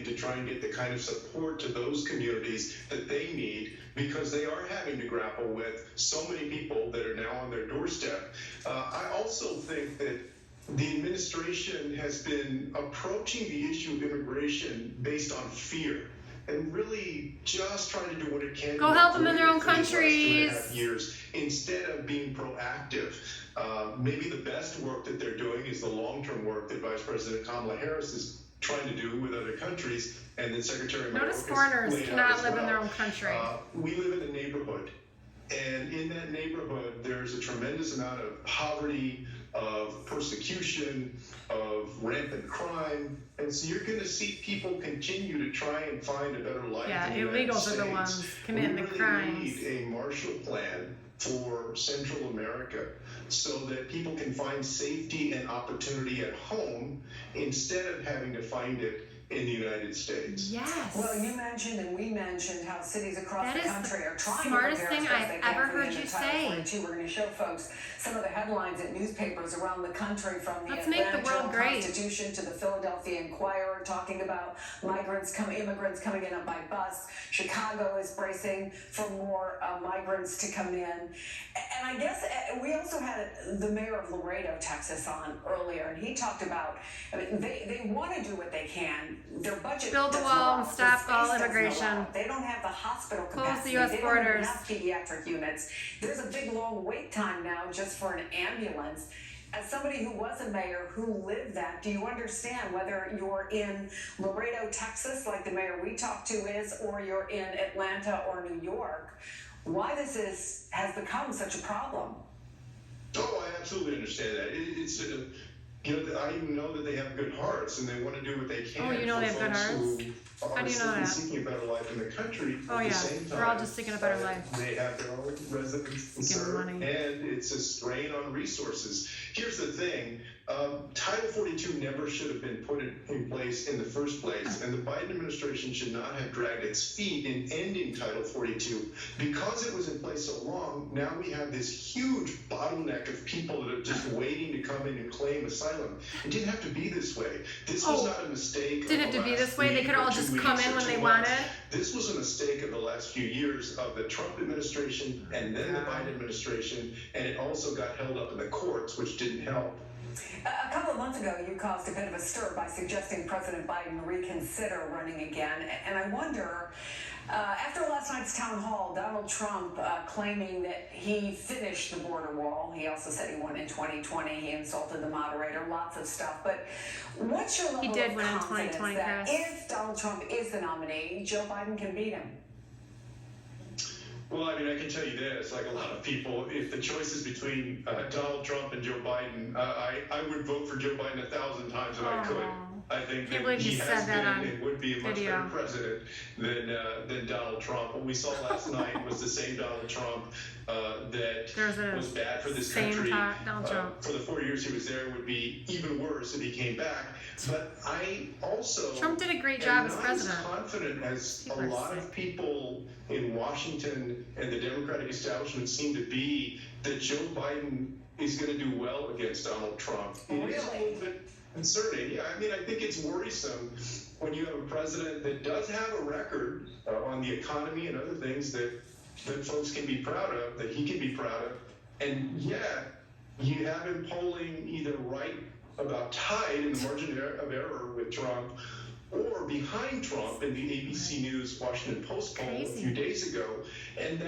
campaign to try and get the kind of support to those communities that they need, because they are having to grapple with so many people that are now on their doorstep. I also think that the administration has been approaching the issue of immigration based on fear and really just trying to do what it can. Go help them in their own countries. Years instead of being proactive. Maybe the best work that they're doing is the long-term work that Vice President Kamala Harris is trying to do with other countries, and then Secretary Notice foreigners cannot live in their own country. We live in a neighborhood, and in that neighborhood there's a tremendous amount of poverty, of persecution, of rampant crime, and so you're going to see people continue to try and find a better life. Yeah, in the illegals are the ones committing the crimes. We need a Marshall Plan for Central America so that people can find safety and opportunity at home instead of having to find it in the United States. Yes. Well, you mentioned and we mentioned how cities across the country are trying to smartest thing I've ever heard you say. We're going to show folks some of the headlines in newspapers around the country, from the Let's make the Atlanta world great. Constitution to the Philadelphia Inquirer, talking about immigrants coming in by bus. Chicago is bracing for more migrants to come in. And I guess we also had the mayor of Laredo, Texas, on earlier, and he talked about, I mean, they want to do what they can. Their budget build the wall and stop all immigration. They don't have the hospital capacity. Close the U.S. borders. They don't have pediatric units. There's a big long wait time now just for an ambulance. As somebody who was a mayor who lived that, do you understand, whether you're in Laredo, Texas, like the mayor we talked to is, or you're in Atlanta or New York, why this has become such a problem? Oh, I absolutely understand that. It's I know that they have good hearts and they want to do what they can. Oh, you know they have good hearts? How do you know that? Seeking a better life in the country. Oh, at yeah. the same time, we're all just seeking a better life. They have their own residents to serve, money. and it's a strain on resources. Here's the thing. Title 42 never should have been put in place in the first place, and the Biden administration should not have dragged its feet in ending Title 42. Because it was in place so long, now we have this huge bottleneck of people that are just waiting to come in and claim asylum. It didn't have to be this way. This was not a mistake. Didn't have to be this way? They could all just come in when they wanted? This was a mistake of the last few years of the Trump administration and then the Biden administration, and it also got held up in the courts, which didn't help. A couple of months ago, you caused a bit of a stir by suggesting President Biden reconsider running again. And I wonder, after last night's town hall, Donald Trump claiming that he finished the border wall. He also said he won in 2020. He insulted the moderator, lots of stuff. But what's your level of confidence that if Donald Trump is the nominee, Joe Biden can beat him? Well, I mean, I can tell you this, like a lot of people, if the choice is between Donald Trump and Joe Biden, I would vote for Joe Biden 1,000 times if I could. I think that he has been and would be a much better president than Donald Trump. What we saw last night was the same Donald Trump that was bad for this country. For the 4 years he was there, it would be even worse if he came back. But I also Trump did a great job as president. I'm confident as a lot of people in Washington and the Democratic establishment seem to be, that Joe Biden is going to do well against Donald Trump. It is a little bit concerning. Yeah, I mean, I think it's worrisome when you have a president that does have a record on the economy and other things that folks can be proud of, that he can be proud of, and yet you have him polling either right about tied in the margin of error with Trump, or behind Trump in the ABC News Washington Post poll a few days ago, and